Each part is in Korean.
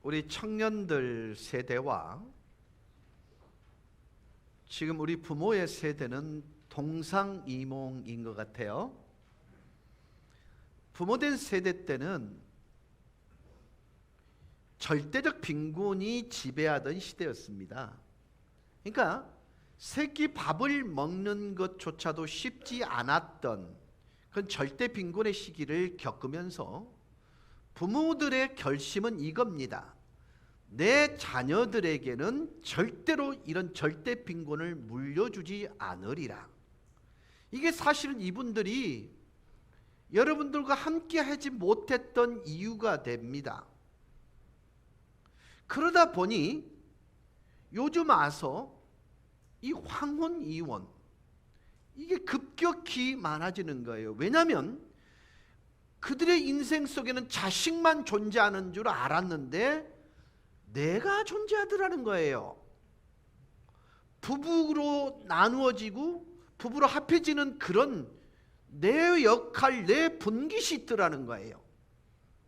우리 청년들 세대와 지금 우리 부모의 세대는 동상이몽인 것 같아요. 부모된 세대 때는 절대적 빈곤이 지배하던 시대였습니다. 그러니까 새끼 밥을 먹는 것조차도 쉽지 않았던 그런 절대 빈곤의 시기를 겪으면서 부모들의 결심은 이겁니다. 내 자녀들에게는 절대로 이런 절대 빈곤을 물려주지 않으리라. 이게 사실은 이분들이 여러분들과 함께 하지 못했던 이유가 됩니다. 그러다 보니 요즘 와서 이 황혼 이혼 이게 급격히 많아지는 거예요. 왜냐하면 그들의 인생 속에는 자식만 존재하는 줄 알았는데 내가 존재하더라는 거예요. 부부로 나누어지고 부부로 합해지는 그런 내 역할, 내 분깃이 있더라는 거예요.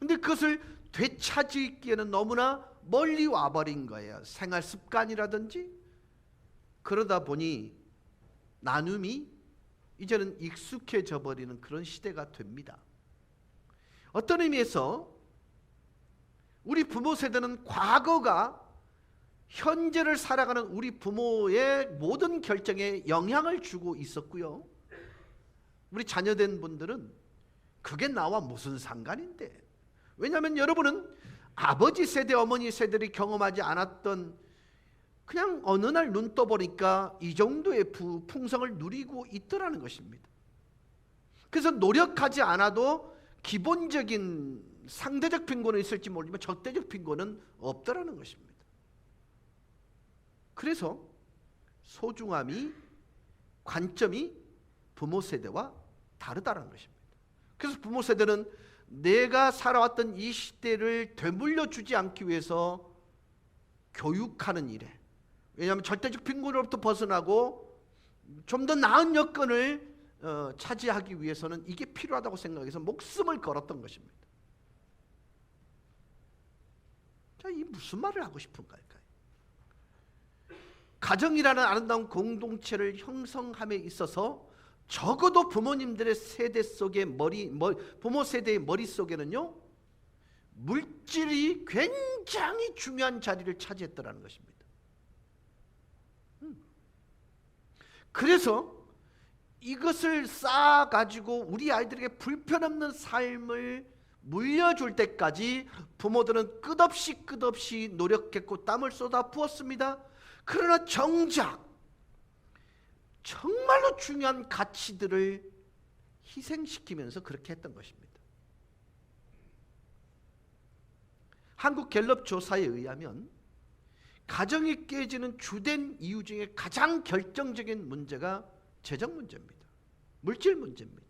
근데 그것을 되찾기에는 너무나 멀리 와버린 거예요. 생활 습관이라든지. 그러다 보니 나눔이 이제는 익숙해져 버리는 그런 시대가 됩니다. 어떤 의미에서 우리 부모 세대는 과거가 현재를 살아가는 우리 부모의 모든 결정에 영향을 주고 있었고요. 우리 자녀된 분들은 그게 나와 무슨 상관인데. 왜냐하면 여러분은 아버지 세대, 어머니 세대들이 경험하지 않았던 그냥 어느 날 눈 떠보니까 이 정도의 풍성을 누리고 있더라는 것입니다. 그래서 노력하지 않아도 기본적인 상대적 빈곤은 있을지 모르지만 절대적 빈곤은 없더라는 것입니다. 그래서 소중함이, 관점이 부모 세대와 다르다는 것입니다. 그래서 부모 세대는 내가 살아왔던 이 시대를 되물려 주지 않기 위해서 교육하는 일에, 왜냐하면 절대적 빈곤으로부터 벗어나고 좀 더 나은 여건을 차지하기 위해서는 이게 필요하다고 생각해서 목숨을 걸었던 것입니다. 자, 이 무슨 말을 하고 싶은 걸까요? 가정이라는 아름다운 공동체를 형성함에 있어서 적어도 부모님들의 세대 속에 부모 세대의 머릿속에는요, 물질이 굉장히 중요한 자리를 차지했더라는 것입니다. 그래서 이것을 쌓아가지고 우리 아이들에게 불편 없는 삶을 물려줄 때까지 부모들은 끝없이 노력했고 땀을 쏟아 부었습니다. 그러나 정작 정말로 중요한 가치들을 희생시키면서 그렇게 했던 것입니다. 한국 갤럽 조사에 의하면 가정이 깨지는 주된 이유 중에 가장 결정적인 문제가 재정 문제입니다. 물질 문제입니다.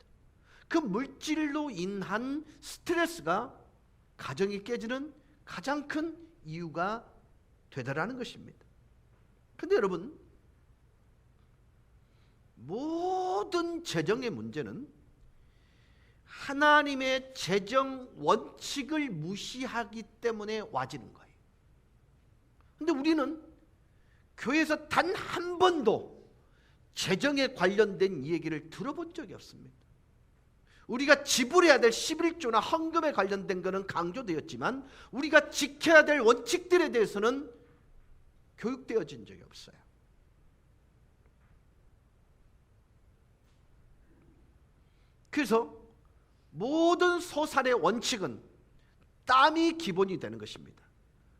그 물질로 인한 스트레스가 가정이 깨지는 가장 큰 이유가 되더라는 것입니다. 근데 여러분, 모든 재정의 문제는 하나님의 재정 원칙을 무시하기 때문에 와지는 거예요. 근데 우리는 교회에서 단 한 번도 재정에 관련된 얘기를 들어본 적이 없습니다. 우리가 지불해야 될 11조나 헌금에 관련된 것은 강조되었지만 우리가 지켜야 될 원칙들에 대해서는 교육되어진 적이 없어요. 그래서 모든 소산의 원칙은 땀이 기본이 되는 것입니다.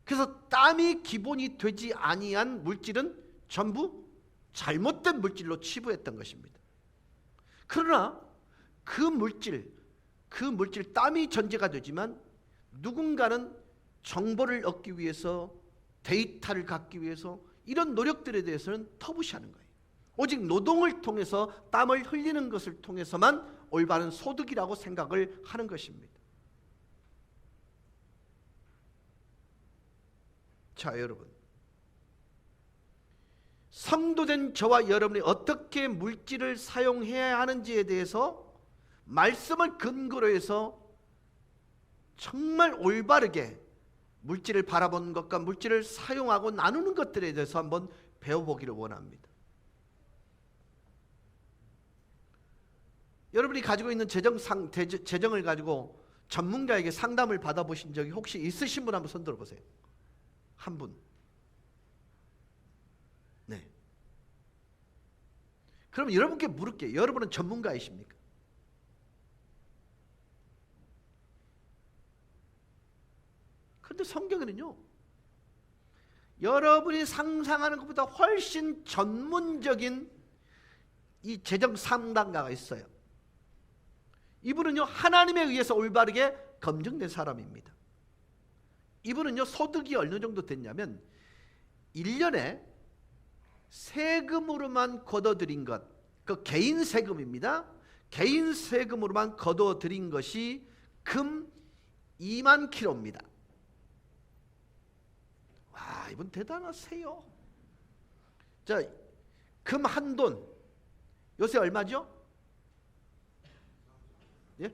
그래서 땀이 기본이 되지 아니한 물질은 전부 잘못된 물질로 치부했던 것입니다. 그러나 그 물질 땀이 전제가 되지만 누군가는 정보를 얻기 위해서, 데이터를 갖기 위해서 이런 노력들에 대해서는 터부시하는 거예요. 오직 노동을 통해서 땀을 흘리는 것을 통해서만 올바른 소득이라고 생각을 하는 것입니다. 자, 여러분, 성도된 저와 여러분이 어떻게 물질을 사용해야 하는지에 대해서 말씀을 근거로 해서 정말 올바르게 물질을 바라보는 것과 물질을 사용하고 나누는 것들에 대해서 한번 배워보기를 원합니다. 여러분이 가지고 있는 재정을 가지고 전문가에게 상담을 받아보신 적이 혹시 있으신 분 한번 손 들어보세요. 한 분. 네. 그럼 여러분께 물을게요. 여러분은 전문가이십니까? 그런데 성경에는요, 여러분이 상상하는 것보다 훨씬 전문적인 이 재정 상담가가 있어요. 이분은요, 하나님에 의해서 올바르게 검증된 사람입니다. 이분은요, 소득이 어느 정도 됐냐면 1년에 세금으로만 걷어들인 것, 그 개인 세금입니다. 개인 세금으로만 걷어들인 것이 금 2만 킬로입니다. 와, 이분 대단하세요. 자, 금 한 돈 요새 얼마죠? 예?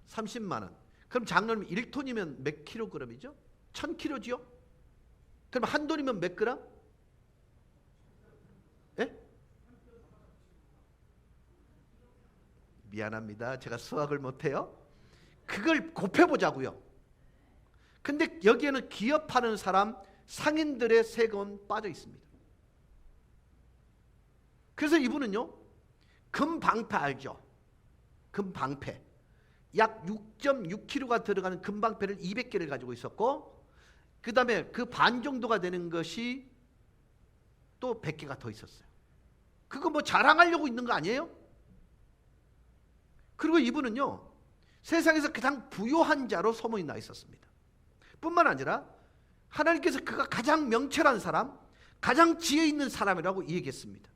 30만 원. 그럼 장로님 1톤이면 몇 킬로그램이죠? 1000킬로지요? 그럼 한 돈이면 몇 그램? 예? 미안합니다. 제가 수학을 못해요. 그걸 곱해보자고요. 근데 여기에는 기업하는 사람, 상인들의 세금은 빠져 있습니다. 그래서 이분은요, 금방패 알죠? 금방패. 약 6.6kg가 들어가는 금방패를 200개를 가지고 있었고, 그 다음에 그 반 정도가 되는 것이 또 100개가 더 있었어요. 그거 뭐 자랑하려고 있는 거 아니에요? 그리고 이분은요, 세상에서 가장 부유한 자로 소문이 나 있었습니다. 뿐만 아니라 하나님께서 그가 가장 명철한 사람, 가장 지혜 있는 사람이라고 얘기했습니다.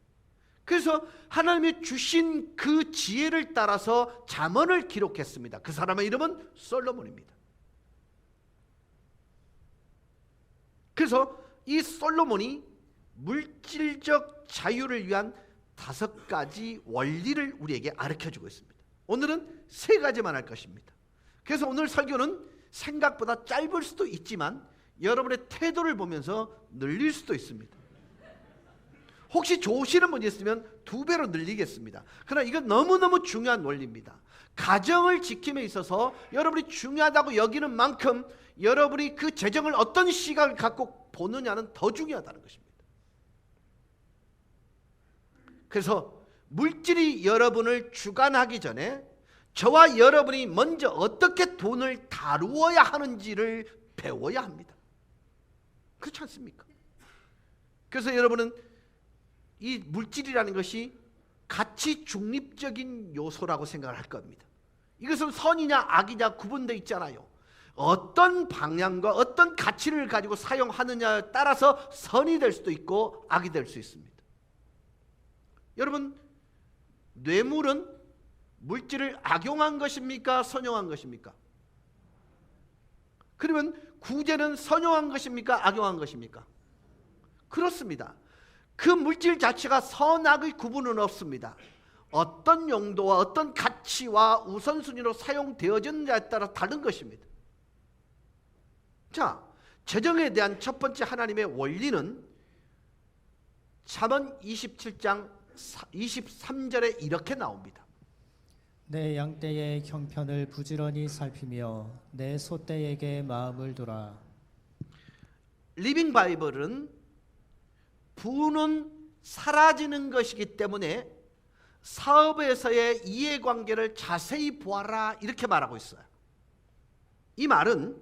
그래서 하나님이 주신 그 지혜를 따라서 잠언을 기록했습니다. 그 사람의 이름은 솔로몬입니다. 그래서 이 솔로몬이 물질적 자유를 위한 5가지 원리를 우리에게 가르쳐주고 있습니다. 오늘은 3가지만 할 것입니다. 그래서 오늘 설교는 생각보다 짧을 수도 있지만 여러분의 태도를 보면서 늘릴 수도 있습니다. 혹시 좋으시는 분이 있으면 2배로 늘리겠습니다. 그러나 이건 너무너무 중요한 원리입니다. 가정을 지킴에 있어서 여러분이 중요하다고 여기는 만큼 여러분이 그 재정을 어떤 시각을 갖고 보느냐는 더 중요하다는 것입니다. 그래서 물질이 여러분을 주관하기 전에 저와 여러분이 먼저 어떻게 돈을 다루어야 하는지를 배워야 합니다. 그렇지 않습니까? 그래서 여러분은 이 물질이라는 것이 가치 중립적인 요소라고 생각을 할 겁니다. 이것은 선이냐 악이냐 구분되어 있잖아요. 어떤 방향과 어떤 가치를 가지고 사용하느냐에 따라서 선이 될 수도 있고 악이 될 수 있습니다. 여러분, 뇌물은 물질을 악용한 것입니까? 선용한 것입니까? 그러면 구제는 선용한 것입니까? 악용한 것입니까? 그렇습니다. 그 물질 자체가 선악의 구분은 없습니다. 어떤 용도와 어떤 가치와 우선순위로 사용되어졌느냐에 따라 다른 것입니다. 자, 재정에 대한 첫 번째 하나님의 원리는 잠언 27장 23절에 이렇게 나옵니다. 내 양떼의 형편을 부지런히 살피며 내 소떼에게 마음을 두라. 리빙 바이블은 부는 사라지는 것이기 때문에 사업에서의 이해관계를 자세히 보아라 이렇게 말하고 있어요. 이 말은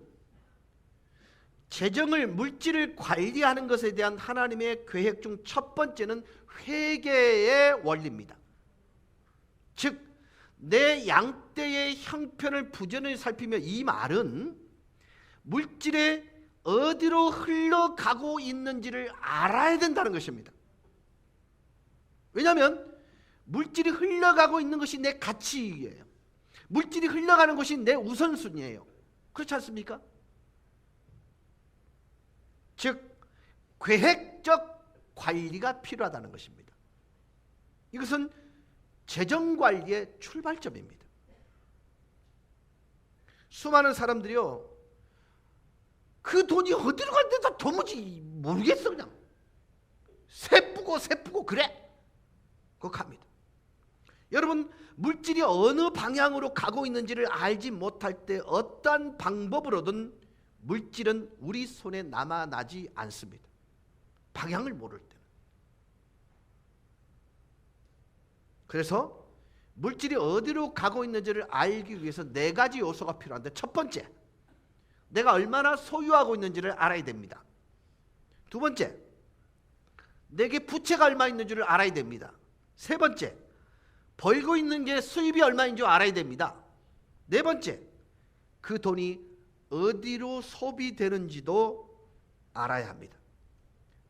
재정을 물질을 관리하는 것에 대한 하나님의 계획 중 첫 번째는 회개의 원리입니다. 즉 내 양떼의 형편을 부지런히 살피며, 이 말은 물질에 어디로 흘러가고 있는지를 알아야 된다는 것입니다. 왜냐하면 물질이 흘러가고 있는 것이 내 가치이에요. 물질이 흘러가는 것이 내 우선순위예요. 그렇지 않습니까? 즉 계획적 관리가 필요하다는 것입니다. 이것은 재정관리의 출발점입니다. 수많은 사람들이요, 그 돈이 어디로 갔는지 도무지 모르겠어. 그냥 세쁘고 그래. 그거 갑니다. 여러분, 물질이 어느 방향으로 가고 있는지를 알지 못할 때 어떠한 방법으로든 물질은 우리 손에 남아나지 않습니다. 방향을 모를 때는. 그래서 물질이 어디로 가고 있는지를 알기 위해서 네 가지 요소가 필요한데, 첫 번째, 내가 얼마나 소유하고 있는지를 알아야 됩니다. 두 번째, 내게 부채가 얼마 있는지를 알아야 됩니다. 세 번째, 벌고 있는 게 수입이 얼마인 줄 알아야 됩니다. 네 번째, 그 돈이 어디로 소비되는지도 알아야 합니다.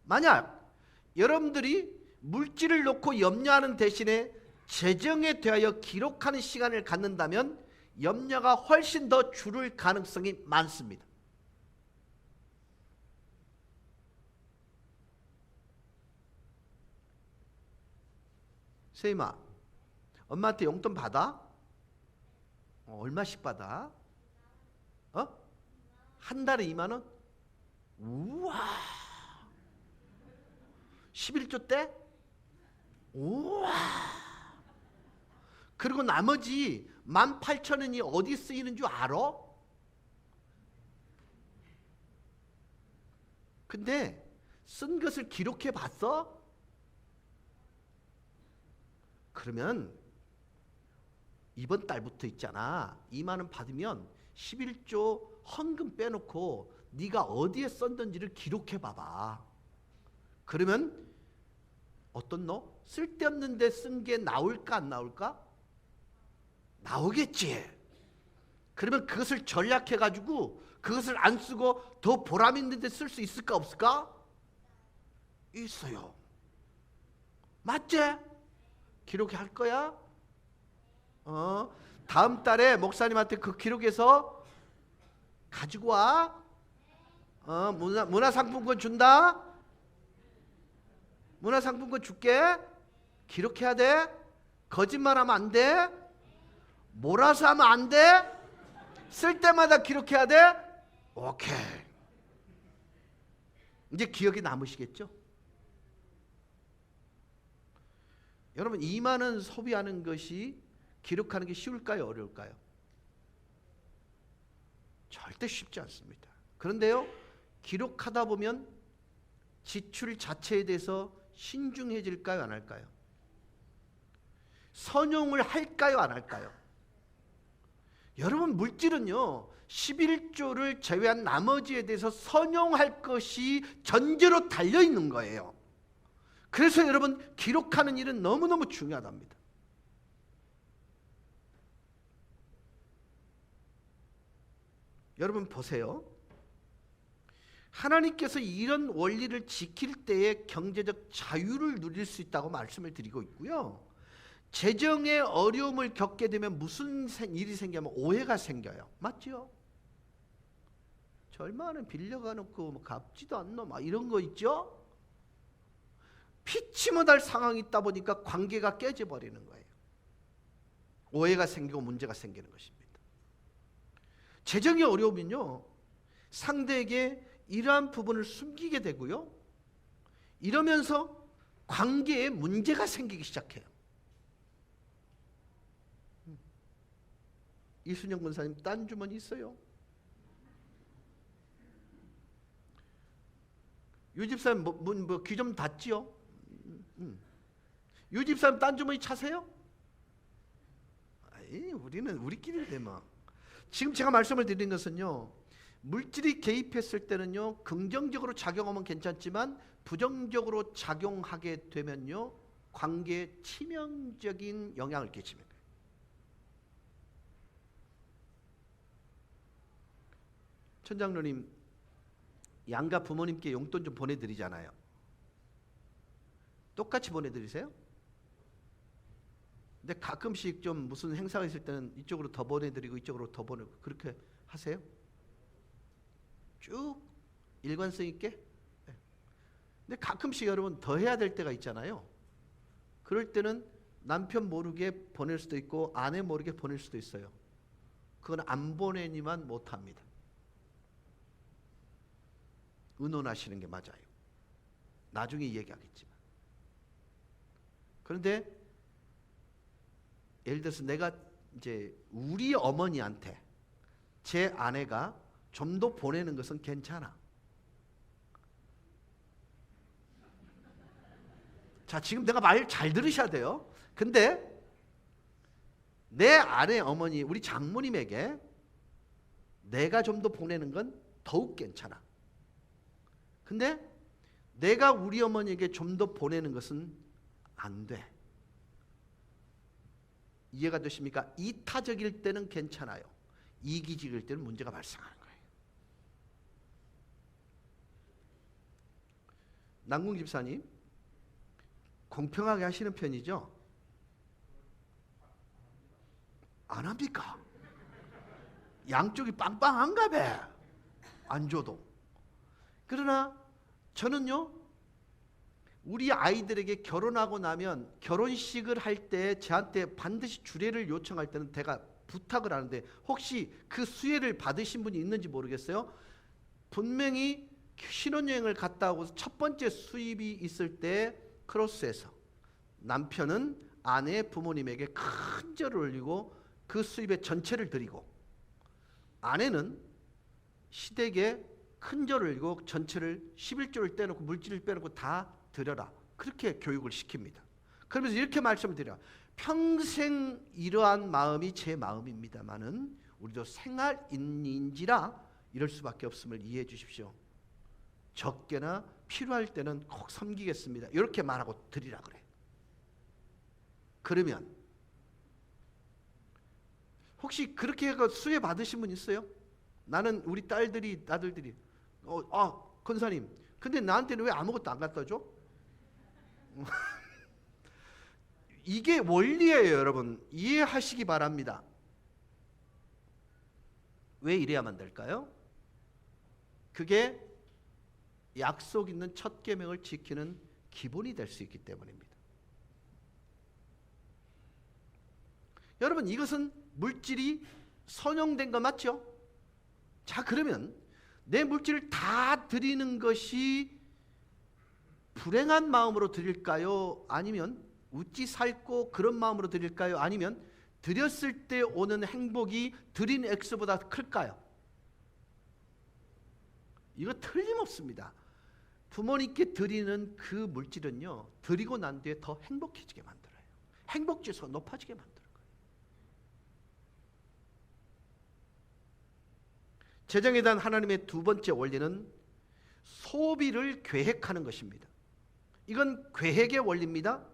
만약 여러분들이 물질을 놓고 염려하는 대신에 재정에 대하여 기록하는 시간을 갖는다면 염려가 훨씬 더 줄을 가능성이 많습니다. 세임아, 엄마한테 용돈 받아? 얼마씩 받아? 한 달에 2만 원? 우와! 11조 때? 우와! 그리고 나머지 18,000원이 어디 쓰이는 줄 알아? 근데 쓴 것을 기록해 봤어? 그러면 이번 달부터 있잖아, 2만 원 받으면 11조 헌금 빼놓고 네가 어디에 썼는지를 기록해 봐봐. 그러면 어떤 너? 쓸데없는 데 쓴 게 나올까 안 나올까? 나오겠지. 그러면 그것을 전략해 가지고 그것을 안 쓰고 더 보람 있는 데 쓸 수 있을까 없을까? 있어요. 맞지? 기록할 거야? 다음 달에 목사님한테 그 기록해서 가지고 와. 문화상품권 준다. 문화상품권 줄게. 기록해야 돼. 거짓말하면 안 돼. 몰아서 하면 안 돼. 쓸 때마다 기록해야 돼. 오케이. 이제 기억이 남으시겠죠? 여러분, 2만 원 소비하는 것이 기록하는 게 쉬울까요? 어려울까요? 절대 쉽지 않습니다. 그런데요, 기록하다 보면 지출 자체에 대해서 신중해질까요? 안 할까요? 선용을 할까요? 안 할까요? 여러분, 물질은요, 11조를 제외한 나머지에 대해서 선용할 것이 전제로 달려있는 거예요. 그래서 여러분, 기록하는 일은 너무너무 중요하답니다. 여러분 보세요. 하나님께서 이런 원리를 지킬 때에 경제적 자유를 누릴 수 있다고 말씀을 드리고 있고요. 재정의 어려움을 겪게 되면 무슨 일이 생기냐면 오해가 생겨요. 맞죠? 저 얼마나 빌려가 놓고 뭐 갚지도 않노 막 이런 거 있죠? 피치 못할 상황이 있다 보니까 관계가 깨져버리는 거예요. 오해가 생기고 문제가 생기는 것입니다. 재정이 어려우면요, 상대에게 이러한 부분을 숨기게 되고요, 이러면서 관계에 문제가 생기기 시작해요. 이순영 권사님 딴 주머니 있어요? 유 집사님 귀 좀 닫지요? 유 집사님 딴 주머니 차세요? 아이, 우리는 우리끼리인데 뭐. 지금 제가 말씀을 드린 것은요, 물질이 개입했을 때는요, 긍정적으로 작용하면 괜찮지만 부정적으로 작용하게 되면요, 관계에 치명적인 영향을 끼칩니다. 천장로님, 양가 부모님께 용돈 좀 보내드리잖아요. 똑같이 보내드리세요? 근데 가끔씩 좀 무슨 행사가 있을 때는 이쪽으로 더 보내드리고 이쪽으로 더 보내고 그렇게 하세요? 쭉 일관성 있게? 네. 근데 가끔씩 여러분 더 해야 될 때가 있잖아요. 그럴 때는 남편 모르게 보낼 수도 있고 아내 모르게 보낼 수도 있어요. 그건 안 보내니만 못합니다. 의논하시는 게 맞아요. 나중에 얘기하겠지만. 그런데 예를 들어서 내가 이제 우리 어머니한테 제 아내가 좀 더 보내는 것은 괜찮아. 자, 지금 내가 말 잘 들으셔야 돼요. 근데 내 아내 어머니, 우리 장모님에게 내가 좀 더 보내는 건 더욱 괜찮아. 근데 내가 우리 어머니에게 좀 더 보내는 것은 안 돼. 이해가 되십니까? 이타적일 때는 괜찮아요. 이기적일 때는 문제가 발생하는 거예요. 남궁 집사님, 공평하게 하시는 편이죠? 안 합니까? 양쪽이 빵빵한가 봐. 안 줘도. 그러나 저는요, 우리 아이들에게 결혼하고 나면 결혼식을 할 때 저한테 반드시 주례를 요청할 때는 제가 부탁을 하는데, 혹시 그 수혜를 받으신 분이 있는지 모르겠어요. 분명히 신혼여행을 갔다 오고 첫 번째 수입이 있을 때 크로스에서 남편은 아내 부모님에게 큰 절을 올리고 그 수입의 전체를 드리고, 아내는 시댁에 큰 절을 올리고 전체를 11조를 떼놓고 물질을 빼놓고 다 드려라. 그렇게 교육을 시킵니다. 그러면서 이렇게 말씀을 드려요. 평생 이러한 마음이 제 마음입니다마는 우리도 생활인인지라 이럴 수밖에 없음을 이해해 주십시오. 적게나 필요할 때는 꼭 섬기겠습니다. 이렇게 말하고 드리라 그래. 그러면 혹시 그렇게 해서 수혜 받으신 분 있어요? 나는 우리 딸들이 아들들이 권사님, 근데 나한테는 왜 아무것도 안 갖다 줘? 이게 원리예요, 여러분. 이해하시기 바랍니다. 왜 이래야만 될까요? 그게 약속 있는 첫 계명을 지키는 기본이 될 수 있기 때문입니다. 여러분, 이것은 물질이 선용된 거 맞죠? 자, 그러면 내 물질을 다 드리는 것이 불행한 마음으로 드릴까요? 아니면 웃지 살고 그런 마음으로 드릴까요? 아니면 드렸을 때 오는 행복이 드린 액수보다 클까요? 이거 틀림없습니다. 부모님께 드리는 그 물질은요, 드리고 난 뒤에 더 행복해지게 만들어요. 행복지수가 높아지게 만들어요. 재정에 대한 하나님의 두 번째 원리는 소비를 계획하는 것입니다. 이건 계획의 원리입니다.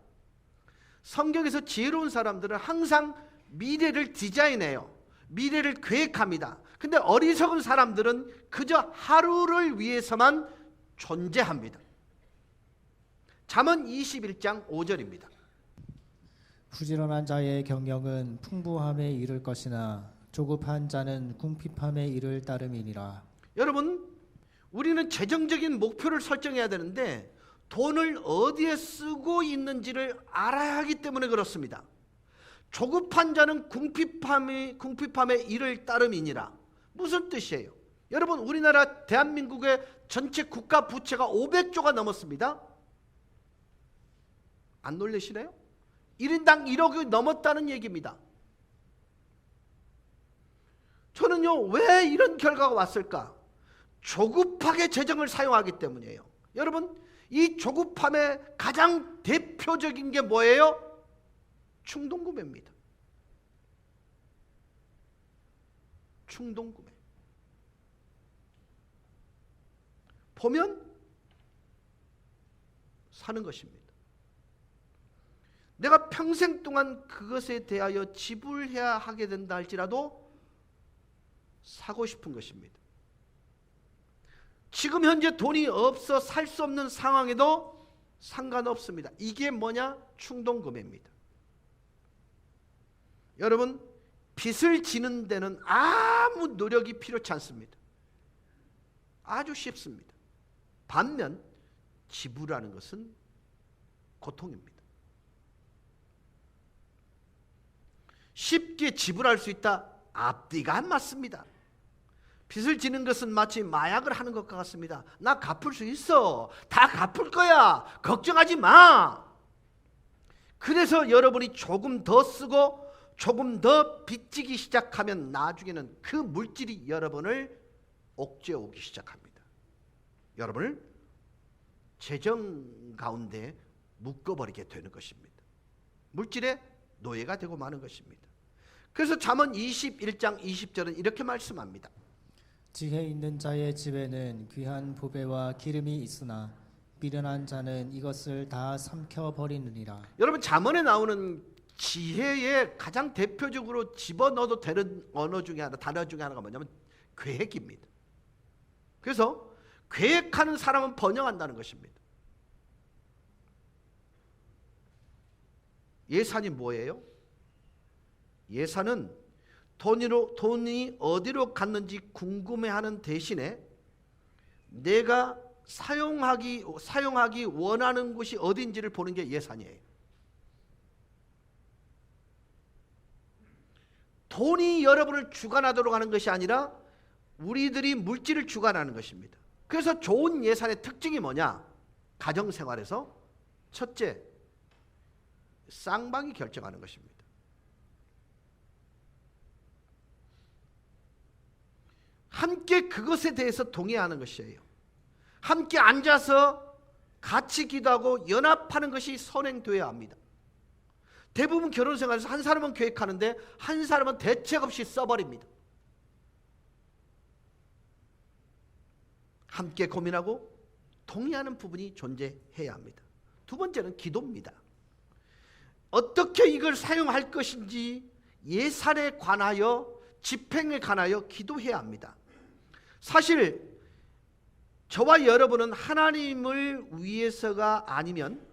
성경에서 지혜로운 사람들은 항상 미래를 디자인해요. 미래를 계획합니다. 근데 어리석은 사람들은 그저 하루를 위해서만 존재합니다. 잠언 21장 5절입니다. 부지런한 자의 경영은 풍부함에 이를 것이나 조급한 자는 궁핍함에 이를 따름이니라. 여러분, 우리는 재정적인 목표를 설정해야 되는데 돈을 어디에 쓰고 있는지를 알아야 하기 때문에 그렇습니다. 조급한 자는 궁핍함에 이를 따름이니라. 무슨 뜻이에요? 여러분, 우리나라 대한민국의 전체 국가 부채가 500조가 넘었습니다. 안 놀라시나요? 1인당 1억이 넘었다는 얘기입니다. 저는요, 왜 이런 결과가 왔을까? 조급하게 재정을 사용하기 때문이에요. 여러분, 이 조급함의 가장 대표적인 게 뭐예요? 충동구매입니다. 충동구매. 보면 사는 것입니다. 내가 평생 동안 그것에 대하여 지불해야 하게 된다 할지라도 사고 싶은 것입니다. 지금 현재 돈이 없어 살 수 없는 상황에도 상관없습니다. 이게 뭐냐? 충동구매입니다. 여러분, 빚을 지는 데는 아무 노력이 필요치 않습니다. 아주 쉽습니다. 반면 지불하는 것은 고통입니다. 쉽게 지불할 수 있다? 앞뒤가 안 맞습니다. 빚을 지는 것은 마치 마약을 하는 것과 같습니다. 나 갚을 수 있어. 다 갚을 거야. 걱정하지 마. 그래서 여러분이 조금 더 쓰고 조금 더 빚지기 시작하면 나중에는 그 물질이 여러분을 옥죄어 오기 시작합니다. 여러분을 재정 가운데 묶어버리게 되는 것입니다. 물질의 노예가 되고 마는 것입니다. 그래서 잠언 21장 20절은 이렇게 말씀합니다. 지혜 있는 자의 집에는 귀한 보배와 기름이 있으나 미련한 자는 이것을 다 삼켜버리느니라. 여러분, 잠언에 나오는 지혜의 가장 대표적으로 집어넣어도 되는 단어 중에 하나가 뭐냐면 계획입니다. 그래서 계획하는 사람은 번영한다는 것입니다. 예산이 뭐예요? 예산은 돈이 어디로 갔는지 궁금해하는 대신에 내가 사용하기 원하는 곳이 어딘지를 보는 게 예산이에요. 돈이 여러분을 주관하도록 하는 것이 아니라 우리들이 물질을 주관하는 것입니다. 그래서 좋은 예산의 특징이 뭐냐? 가정생활에서 첫째, 쌍방이 결정하는 것입니다. 함께 그것에 대해서 동의하는 것이에요. 함께 앉아서 같이 기도하고 연합하는 것이 선행되어야 합니다. 대부분 결혼생활에서 한 사람은 계획하는데 한 사람은 대책 없이 써버립니다. 함께 고민하고 동의하는 부분이 존재해야 합니다. 두 번째는 기도입니다. 어떻게 이걸 사용할 것인지 예산에 관하여 집행에 관하여 기도해야 합니다. 사실 저와 여러분은 하나님을 위해서가 아니면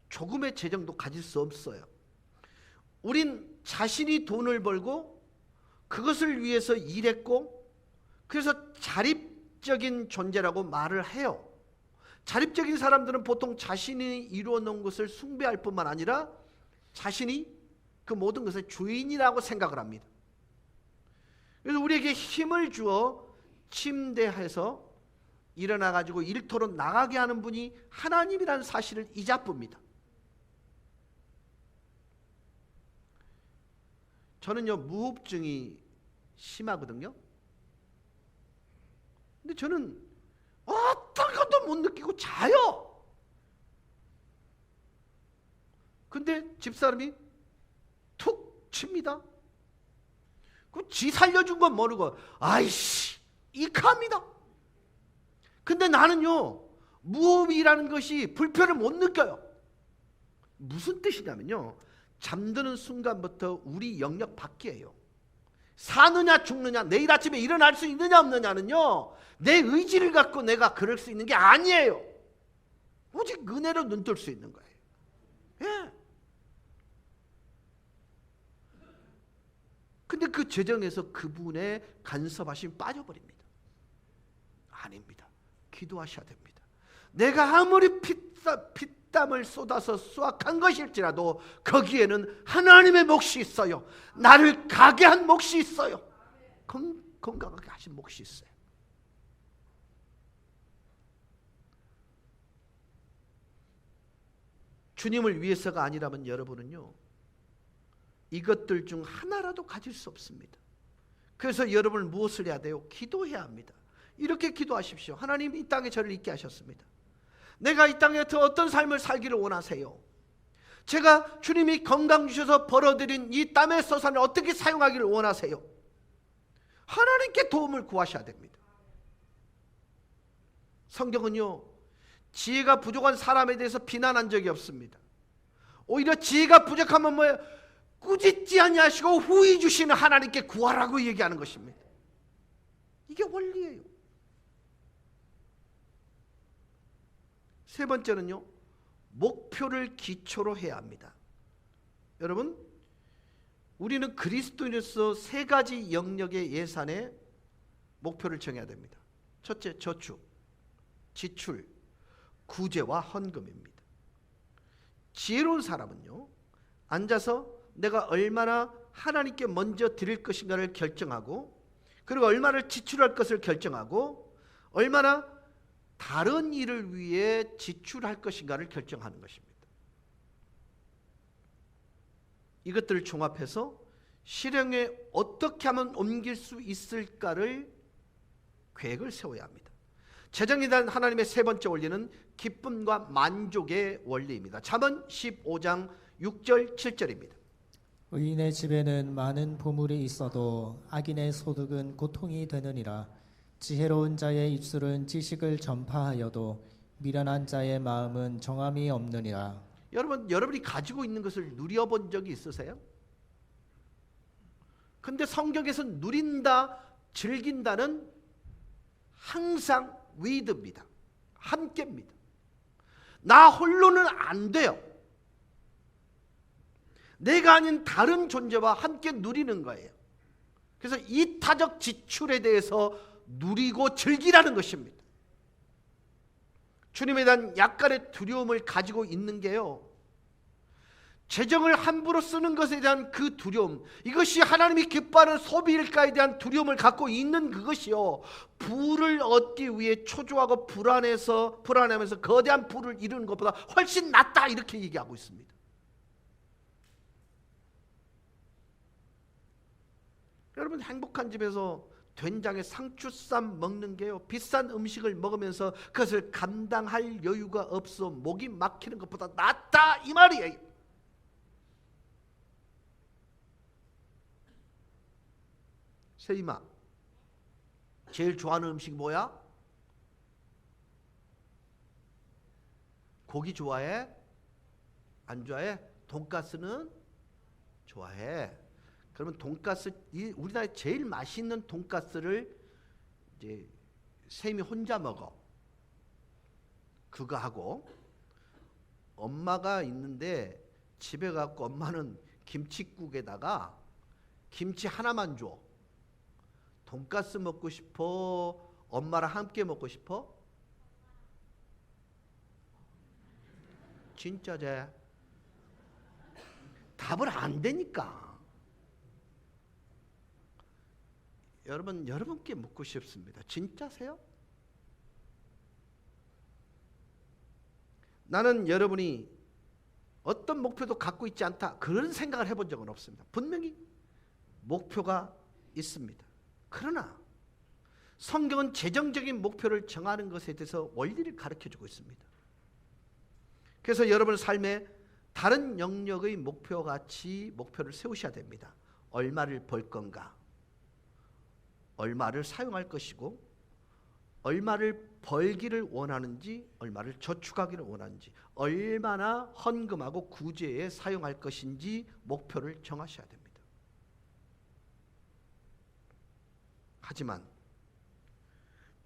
조금의 재정도 가질 수 없어요. 우린 자신이 돈을 벌고 그것을 위해서 일했고 그래서 자립적인 존재라고 말을 해요. 자립적인 사람들은 보통 자신이 이루어 놓은 것을 숭배할 뿐만 아니라 자신이 그 모든 것의 주인이라고 생각을 합니다. 그래서 우리에게 힘을 주어 침대에서 일어나 가지고 일터로 나가게 하는 분이 하나님이라는 사실을 잊어봅니다. 저는요, 무호흡증이 심하거든요. 근데 저는 어떤 것도 못 느끼고 자요. 근데 집사람이 툭 칩니다. 그 지 살려준 건 모르고 아이씨 이카합니다. 근데 나는요, 무호흡이라는 것이 불편을 못 느껴요. 무슨 뜻이냐면요, 잠드는 순간부터 우리 영역 밖이에요. 사느냐 죽느냐, 내일 아침에 일어날 수 있느냐 없느냐는요, 내 의지를 갖고 내가 그럴 수 있는 게 아니에요. 오직 은혜로 눈뜰 수 있는 거예요. 예. 근데 그 재정에서 그분의 간섭하심이 빠져버립니다. 아닙니다. 기도하셔야 됩니다. 내가 아무리 피땀을 쏟아서 수확한 것일지라도 거기에는 하나님의 몫이 있어요. 나를 가게 한 몫이 있어요. 건강하게 하신 몫이 있어요. 주님을 위해서가 아니라면 여러분은요, 이것들 중 하나라도 가질 수 없습니다. 그래서 여러분은 무엇을 해야 돼요? 기도해야 합니다. 이렇게 기도하십시오. 하나님, 이 땅에 저를 있게 하셨습니다. 내가 이 땅에 어떤 삶을 살기를 원하세요? 제가 주님이 건강 주셔서 벌어들인 이 땀의 소산을 어떻게 사용하기를 원하세요? 하나님께 도움을 구하셔야 됩니다. 성경은요, 지혜가 부족한 사람에 대해서 비난한 적이 없습니다. 오히려 지혜가 부족하면 뭐예요? 꾸짖지 아니하시고 후히 주시는 하나님께 구하라고 얘기하는 것입니다. 이게 원리예요. 세 번째는요, 목표를 기초로 해야 합니다. 여러분, 우리는 그리스도인으로서 세 가지 영역의 예산에 목표를 정해야 됩니다. 첫째, 저축, 지출, 구제와 헌금입니다. 지혜로운 사람은요, 앉아서 내가 얼마나 하나님께 먼저 드릴 것인가를 결정하고 그리고 얼마를 지출할 것을 결정하고 얼마나 다른 일을 위해 지출할 것인가를 결정하는 것입니다. 이것들을 종합해서 실행에 어떻게 하면 옮길 수 있을까를 계획을 세워야 합니다. 재정에 대한 하나님의 세 번째 원리는 기쁨과 만족의 원리입니다. 잠언 15장 6절 7절입니다. 의인의 집에는 많은 보물이 있어도 악인의 소득은 고통이 되느니라. 지혜로운 자의 입술은 지식을 전파하여도 미련한 자의 마음은 정함이 없느니라. 여러분이 가지고 있는 것을 누려본 적이 있으세요? 근데 성경에서 누린다, 즐긴다는 항상 with입니다. 함께입니다. 나 홀로는 안 돼요. 내가 아닌 다른 존재와 함께 누리는 거예요. 그래서 이타적 지출에 대해서 누리고 즐기라는 것입니다. 주님에 대한 약간의 두려움을 가지고 있는 게요, 재정을 함부로 쓰는 것에 대한 그 두려움, 이것이 하나님이 기뻐하는 소비일까에 대한 두려움을 갖고 있는 그것이요, 부를 얻기 위해 초조하고 불안해하면서 거대한 부를 이루는 것보다 훨씬 낫다, 이렇게 얘기하고 있습니다. 여러분, 행복한 집에서 된장에 상추쌈 먹는 게요, 비싼 음식을 먹으면서 그것을 감당할 여유가 없어 목이 막히는 것보다 낫다, 이 말이에요. 세임아, 제일 좋아하는 음식 뭐야? 고기 좋아해? 안 좋아해? 돈가스는 좋아해. 그러면 돈가스, 우리나라에 제일 맛있는 돈가스를 이제 세임이 혼자 먹어. 그거 하고 엄마가 있는데 집에 가고 엄마는 김치국에다가 김치 하나만 줘. 돈가스 먹고 싶어? 엄마랑 함께 먹고 싶어? 진짜제? 답을 안 되니까. 여러분께 묻고 싶습니다. 진짜세요? 나는 여러분이 어떤 목표도 갖고 있지 않다, 그런 생각을 해본 적은 없습니다. 분명히 목표가 있습니다. 그러나 성경은 재정적인 목표를 정하는 것에 대해서 원리를 가르쳐주고 있습니다. 그래서 여러분 삶에 다른 영역의 목표같이 목표를 세우셔야 됩니다. 얼마를 벌 건가? 얼마를 사용할 것이고, 얼마를 벌기를 원하는지, 얼마를 저축하기를 원하는지, 얼마나 헌금하고 구제에 사용할 것인지 목표를 정하셔야 됩니다. 하지만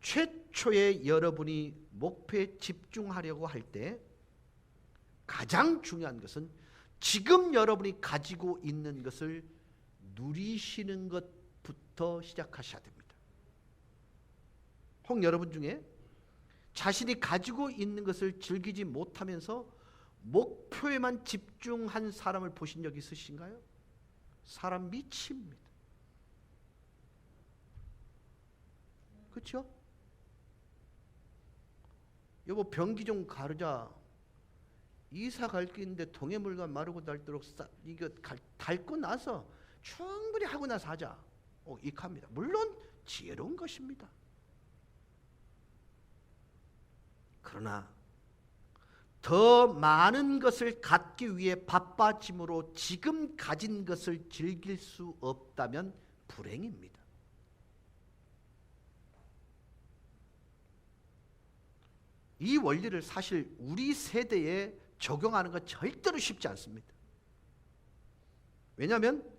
최초에 여러분이 목표에 집중하려고 할 때 가장 중요한 것은 지금 여러분이 가지고 있는 것을 누리시는 것부터 시작하셔야 됩니다. 혹 여러분 중에 자신이 가지고 있는 것을 즐기지 못하면서 목표에만 집중한 사람을 보신 적 있으신가요? 사람 미칩니다. 그렇죠? 여보, 변기 좀 가르자. 이사 갈 길인데 동해물과 마르고 닳도록 이거 닳고 나서 충분히 하고 나서 하자. 익합니다. 물론 지혜로운 것입니다. 그러나 더 많은 것을 갖기 위해 바빠짐으로 지금 가진 것을 즐길 수 없다면 불행입니다. 이 원리를 사실 우리 세대에 적용하는 건 절대로 쉽지 않습니다. 왜냐하면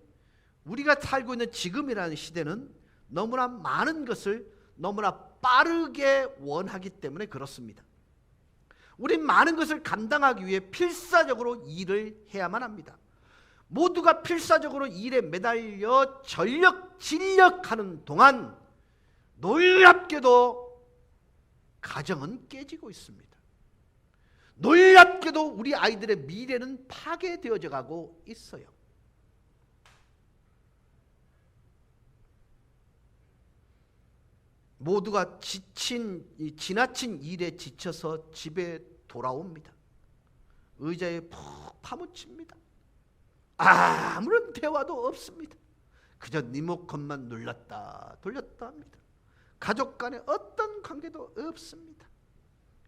우리가 살고 있는 지금이라는 시대는 너무나 많은 것을 너무나 빠르게 원하기 때문에 그렇습니다. 우린 많은 것을 감당하기 위해 필사적으로 일을 해야만 합니다. 모두가 필사적으로 일에 매달려 진력하는 동안 놀랍게도 가정은 깨지고 있습니다. 놀랍게도 우리 아이들의 미래는 파괴되어져 가고 있어요. 모두가 지나친 일에 지쳐서 집에 돌아옵니다. 의자에 푹 파묻힙니다. 아무런 대화도 없습니다. 그저 리모컨만 눌렀다 돌렸다 합니다. 가족 간에 어떤 관계도 없습니다.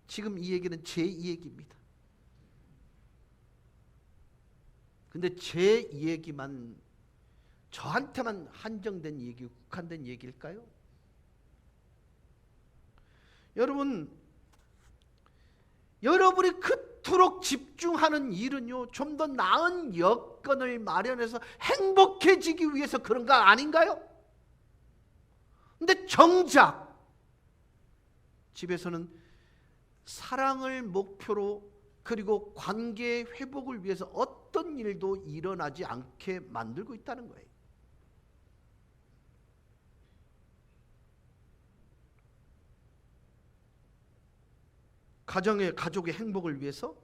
지금 이 얘기는 제 이야기입니다. 근데 제 이야기만, 저한테만 한정된 얘기, 국한된 얘기일까요? 여러분이 그토록 집중하는 일은요, 좀 더 나은 여건을 마련해서 행복해지기 위해서 그런 거 아닌가요? 근데 정작 집에서는 사랑을 목표로, 그리고 관계 회복을 위해서 어떤 일도 일어나지 않게 만들고 있다는 거예요. 가족의 행복을 위해서,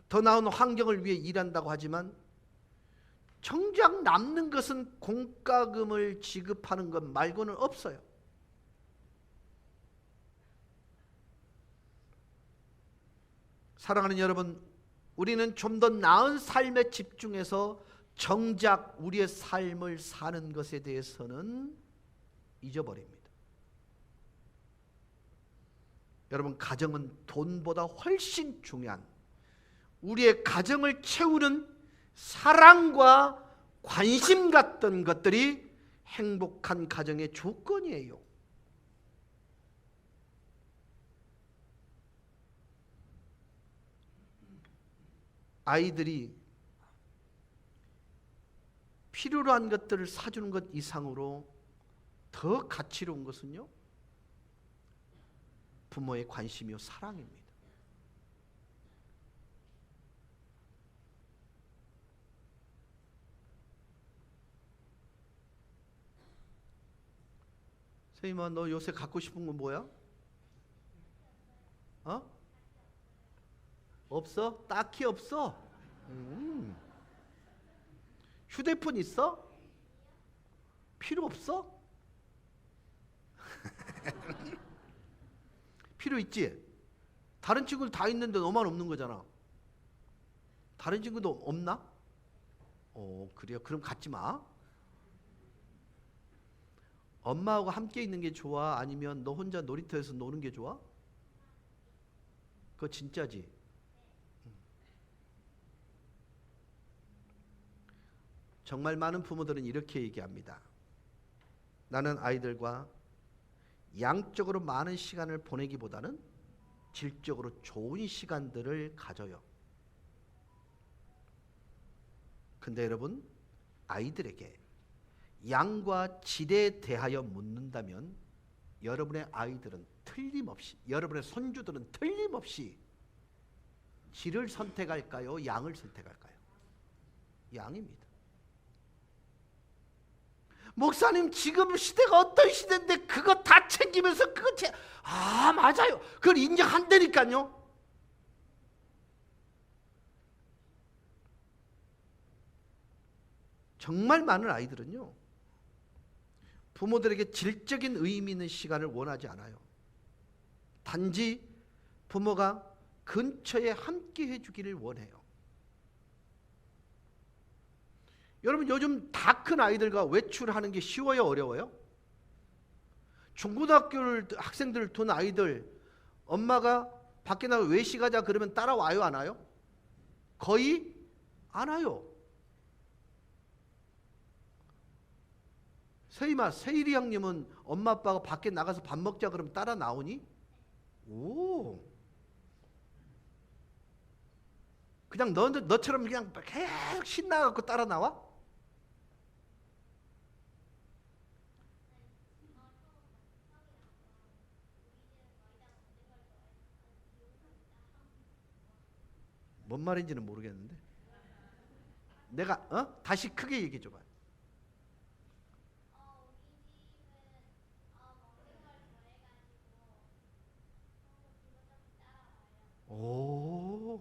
더 나은 환경을 위해 일한다고 하지만 정작 남는 것은 공과금을 지급하는 것 말고는 없어요. 사랑하는 여러분, 우리는 좀 더 나은 삶에 집중해서 정작 우리의 삶을 사는 것에 대해서는 잊어버립니다. 여러분, 가정은 돈보다 훨씬 중요한, 우리의 가정을 채우는 사랑과 관심 같던 것들이 행복한 가정의 조건이에요. 아이들이 필요로 한 것들을 사주는 것 이상으로 더 가치로운 것은요, 부모의 관심이요 사랑입니다. 선생님아, 너 요새 갖고 싶은 건 뭐야? 없어? 딱히 없어? 휴대폰 있어? 필요 없어? 필요 있지? 다른 친구들 다 있는데 너만 없는 거잖아. 다른 친구도 없나? 그래요? 그럼 갖지 마. 엄마하고 함께 있는 게 좋아? 아니면 너 혼자 놀이터에서 노는 게 좋아? 그거 진짜지? 정말 많은 부모들은 이렇게 얘기합니다. 나는 아이들과 양적으로 많은 시간을 보내기보다는 질적으로 좋은 시간들을 가져요. 근데 여러분, 아이들에게 양과 질에 대하여 묻는다면 여러분의 아이들은 틀림없이, 여러분의 손주들은 틀림없이 질을 선택할까요? 양을 선택할까요? 양입니다. 목사님, 지금 시대가 어떤 시대인데 그거 다 챙기면서 맞아요. 그걸 인정한다니까요. 정말 많은 아이들은요, 부모들에게 질적인 의미 있는 시간을 원하지 않아요. 단지 부모가 근처에 함께 해주기를 원해요. 여러분, 요즘 다 큰 아이들과 외출하는 게 쉬워요, 어려워요? 중고등학교 학생들을 둔 아이들, 엄마가 밖에 나가 외식하자 그러면 따라와요, 안 와요? 거의 안 와요. 세임아, 세일이 형님은 엄마 아빠가 밖에 나가서 밥 먹자 그러면 따라 나오니? 그냥 너처럼 그냥 계속 신나갖고 따라 나와? 뭔 말인지는 모르겠는데, 내가 다시 크게 얘기해 줘봐.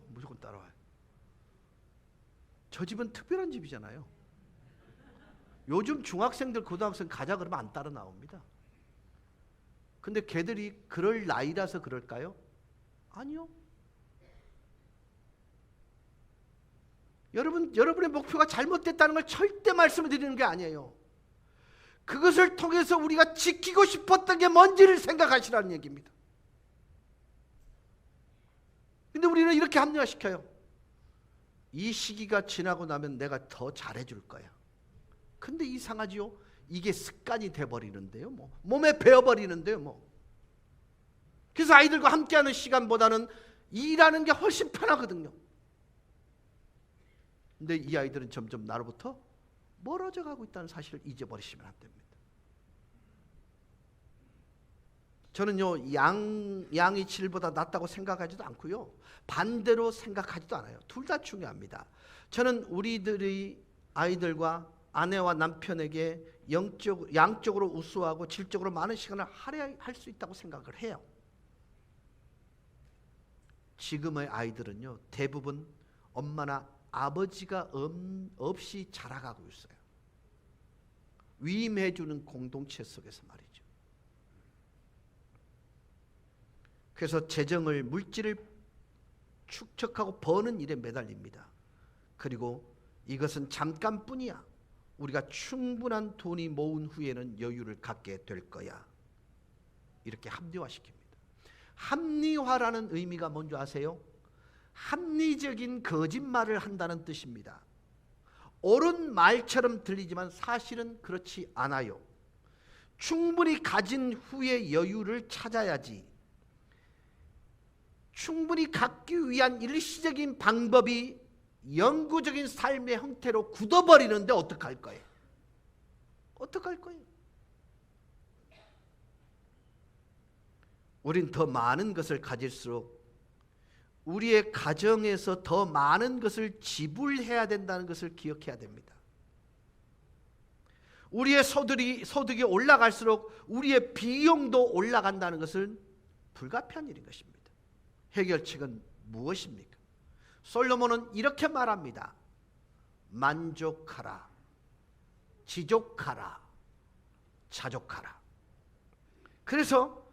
무조건 따라와요. 저 집은 특별한 집이잖아요. 요즘 중학생들, 고등학생 가자 그러면 안 따라 나옵니다. 근데 걔들이 그럴 나이라서 그럴까요? 아니요. 여러분의 목표가 잘못됐다는 걸 절대 말씀을 드리는 게 아니에요. 그것을 통해서 우리가 지키고 싶었던 게 뭔지를 생각하시라는 얘기입니다. 근데 우리는 이렇게 합리화시켜요. 이 시기가 지나고 나면 내가 더 잘해줄 거야. 근데 이상하지요? 이게 습관이 돼버리는데요. 몸에 배어버리는데요. 그래서 아이들과 함께하는 시간보다는 일하는 게 훨씬 편하거든요. 근데 이 아이들은 점점 나로부터 멀어져 가고 있다는 사실을 잊어버리시면 안 됩니다. 저는요, 양이 질보다 낫다고 생각하지도 않고요, 반대로 생각하지도 않아요. 둘 다 중요합니다. 저는 우리들이 아이들과 아내와 남편에게 양적으로 우수하고 질적으로 많은 시간을 할애할 수 있다고 생각을 해요. 지금의 아이들은요, 대부분 엄마나 아버지가 없이 자라가고 있어요. 위임해주는 공동체 속에서 말이죠. 그래서 재정을, 물질을 축적하고 버는 일에 매달립니다. 그리고 이것은 잠깐뿐이야. 우리가 충분한 돈이 모은 후에는 여유를 갖게 될 거야. 이렇게 합리화시킵니다. 합리화라는 의미가 뭔지 아세요? 합리적인 거짓말을 한다는 뜻입니다. 옳은 말처럼 들리지만 사실은 그렇지 않아요. 충분히 가진 후에 여유를 찾아야지. 충분히 갖기 위한 일시적인 방법이 영구적인 삶의 형태로 굳어버리는데 어떡할 거예요? 어떡할 거예요? 우린 더 많은 것을 가질수록 우리의 가정에서 더 많은 것을 지불해야 된다는 것을 기억해야 됩니다. 우리의 소득이 올라갈수록 우리의 비용도 올라간다는 것은 불가피한 일인 것입니다. 해결책은 무엇입니까? 솔로몬은 이렇게 말합니다. 만족하라, 지족하라, 자족하라. 그래서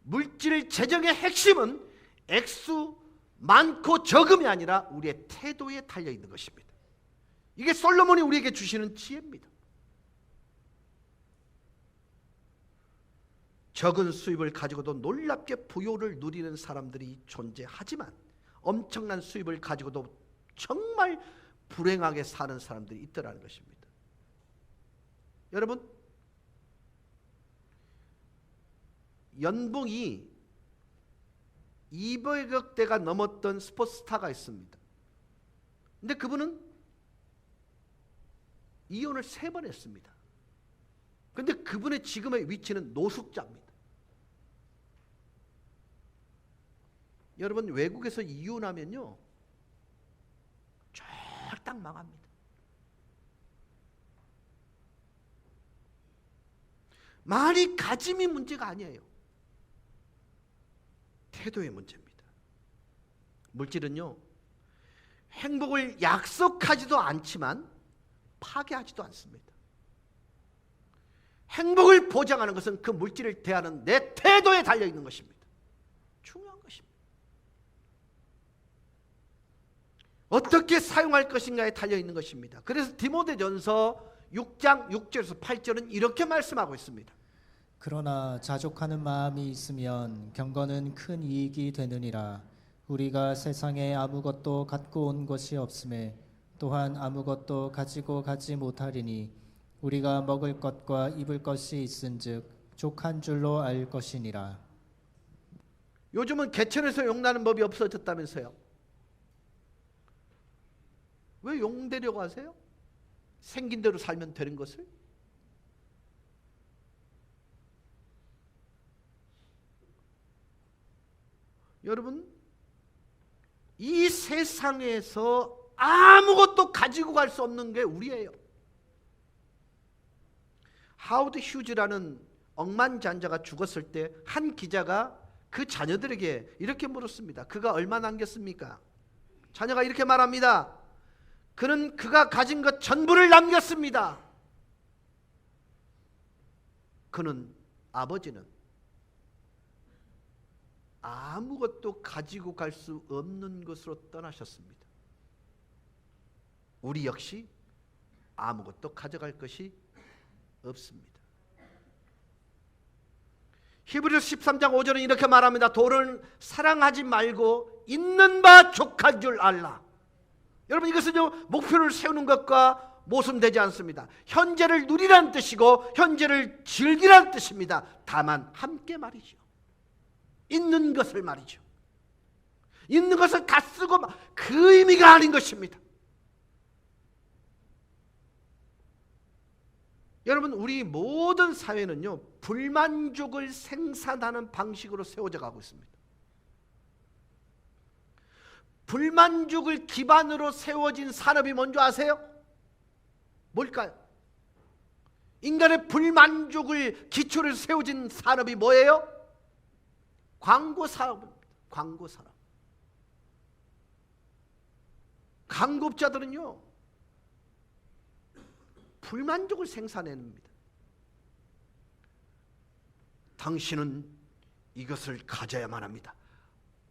물질 재정의 핵심은 액수 많고 적음이 아니라 우리의 태도에 달려 있는 것입니다. 이게 솔로몬이 우리에게 주시는 지혜입니다. 적은 수입을 가지고도 놀랍게 부요를 누리는 사람들이 존재하지만 엄청난 수입을 가지고도 정말 불행하게 사는 사람들이 있더라는 것입니다. 여러분, 연봉이 200억대가 넘었던 스포츠스타가 있습니다. 근데 그분은 이혼을 3번 했습니다. 근데 그분의 지금의 위치는 노숙자입니다. 여러분, 외국에서 이혼하면요, 쫄딱 망합니다. 많이 가짐이 문제가 아니에요. 태도의 문제입니다. 물질은요, 행복을 약속하지도 않지만 파괴하지도 않습니다. 행복을 보장하는 것은 그 물질을 대하는 내 태도에 달려있는 것입니다. 중요한 것입니다. 어떻게 사용할 것인가에 달려있는 것입니다. 그래서 디모데전서 6장 6절에서 8절은 이렇게 말씀하고 있습니다. 그러나 자족하는 마음이 있으면 경건은 큰 이익이 되느니라. 우리가 세상에 아무것도 갖고 온 것이 없음에 또한 아무것도 가지고 가지 못하리니 우리가 먹을 것과 입을 것이 있은즉 족한 줄로 알 것이니라. 요즘은 개천에서 용나는 법이 없어졌다면서요. 왜 용되려고 하세요? 생긴 대로 살면 되는 것을? 여러분, 이 세상에서 아무것도 가지고 갈 수 없는 게 우리예요. 하워드 휴즈라는 억만장자가 죽었을 때 한 기자가 그 자녀들에게 이렇게 물었습니다. 그가 얼마 남겼습니까? 자녀가 이렇게 말합니다. 그는 그가 가진 것 전부를 남겼습니다. 아버지는 아무것도 가지고 갈 수 없는 것으로 떠나셨습니다. 우리 역시 아무것도 가져갈 것이 없습니다. 히브리서 13장 5절은 이렇게 말합니다. 돈을 사랑하지 말고 있는 바 족한 줄 알라. 여러분, 이것은요, 목표를 세우는 것과 모순되지 않습니다. 현재를 누리라는 뜻이고 현재를 즐기라는 뜻입니다. 다만 함께 말이죠. 있는 것을 말이죠. 있는 것을 다 쓰고 그 의미가 아닌 것입니다. 여러분, 우리 모든 사회는요, 불만족을 생산하는 방식으로 세워져 가고 있습니다. 불만족을 기반으로 세워진 산업이 뭔지 아세요? 뭘까요? 인간의 불만족을 기초로 세워진 산업이 뭐예요? 광고 사업입니다. 광고 산업. 광고업자들은요, 불만족을 생산해냅니다. 당신은 이것을 가져야만 합니다.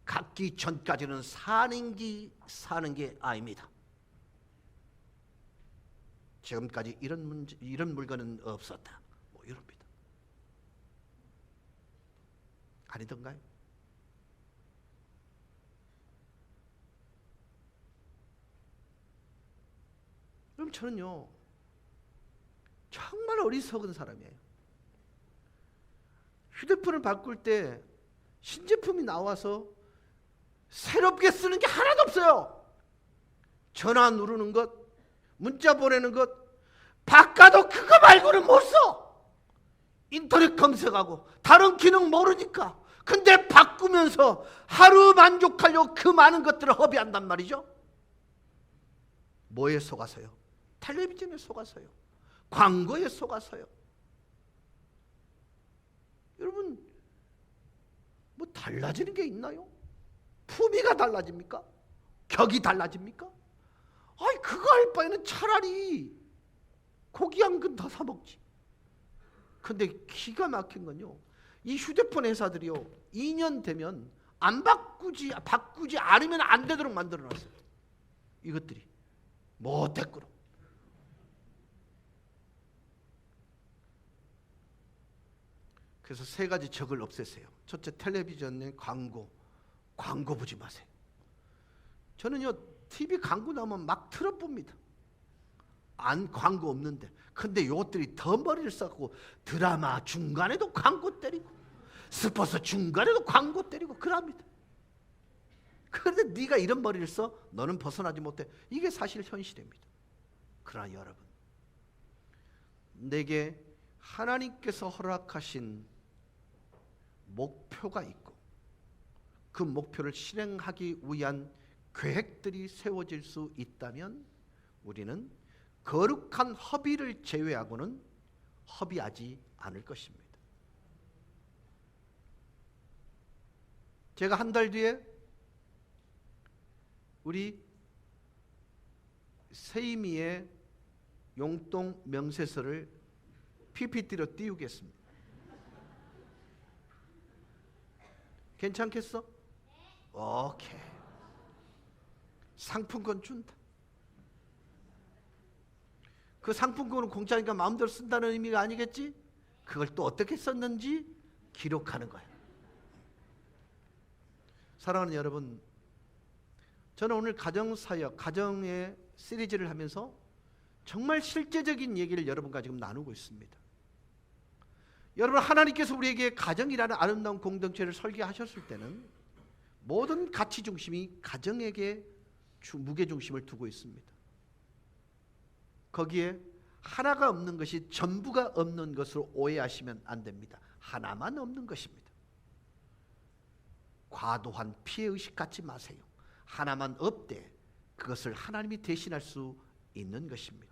갖기 전까지는 사는 게 아닙니다. 지금까지 이런 물건은 없었다. 뭐 이럽니다. 아니던가요? 그럼 저는요, 정말 어리석은 사람이에요. 휴대폰을 바꿀 때 신제품이 나와서 새롭게 쓰는 게 하나도 없어요. 전화 누르는 것, 문자 보내는 것, 바꿔도 그거 말고는 못 써. 인터넷 검색하고 다른 기능 모르니까. 근데 바꾸면서 하루 만족하려고 그 많은 것들을 허비한단 말이죠. 뭐에 속아서요? 텔레비전에 속아서요. 광고에 속아서요. 여러분, 뭐 달라지는 게 있나요? 품위가 달라집니까? 격이 달라집니까? 아이, 그거 할 바에는 차라리 고기 한 근 더 사 먹지. 근데 기가 막힌 건요, 이 휴대폰 회사들이요, 2년 되면 바꾸지 않으면 안 되도록 만들어 놨어요. 이것들이 못했구나. 그래서 세 가지 적을 없애세요. 첫째, 텔레비전의 광고 보지 마세요. 저는요, TV 광고 나오면 막 틀어봅니다. 광고 없는데. 근데 요것들이 더 머리를 썼고, 드라마 중간에도 광고 때리고, 스포츠 중간에도 광고 때리고 그럽니다. 그런데 네가 이런 머리를 써? 너는 벗어나지 못해. 이게 사실 현실입니다. 그러나 여러분, 내게 하나님께서 허락하신 목표가 있고 그 목표를 실행하기 위한 계획들이 세워질 수 있다면 우리는 거룩한 허비를 제외하고는 허비하지 않을 것입니다. 제가 한 달 뒤에 우리 세이미의 용돈 명세서를 PPT로 띄우겠습니다. 괜찮겠어? 오케이. 상품권 준다. 그 상품권은 공짜니까 마음대로 쓴다는 의미가 아니겠지? 그걸 또 어떻게 썼는지 기록하는 거야. 사랑하는 여러분, 저는 오늘 가정사역, 가정의 시리즈를 하면서 정말 실제적인 얘기를 여러분과 지금 나누고 있습니다. 여러분, 하나님께서 우리에게 가정이라는 아름다운 공동체를 설계하셨을 때는 모든 가치 중심이 가정에게 무게중심을 두고 있습니다. 거기에 하나가 없는 것이 전부가 없는 것으로 오해하시면 안 됩니다. 하나만 없는 것입니다. 과도한 피해의식 갖지 마세요. 하나만 없되 그것을 하나님이 대신할 수 있는 것입니다.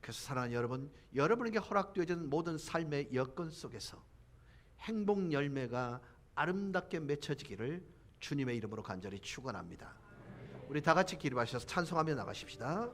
그래서 사랑하는 여러분, 여러분에게 허락되어진 모든 삶의 여건 속에서 행복 열매가 아름답게 맺혀지기를 주님의 이름으로 간절히 축원합니다. 우리 다 같이 기도하셔서 찬송하며 나가십시다.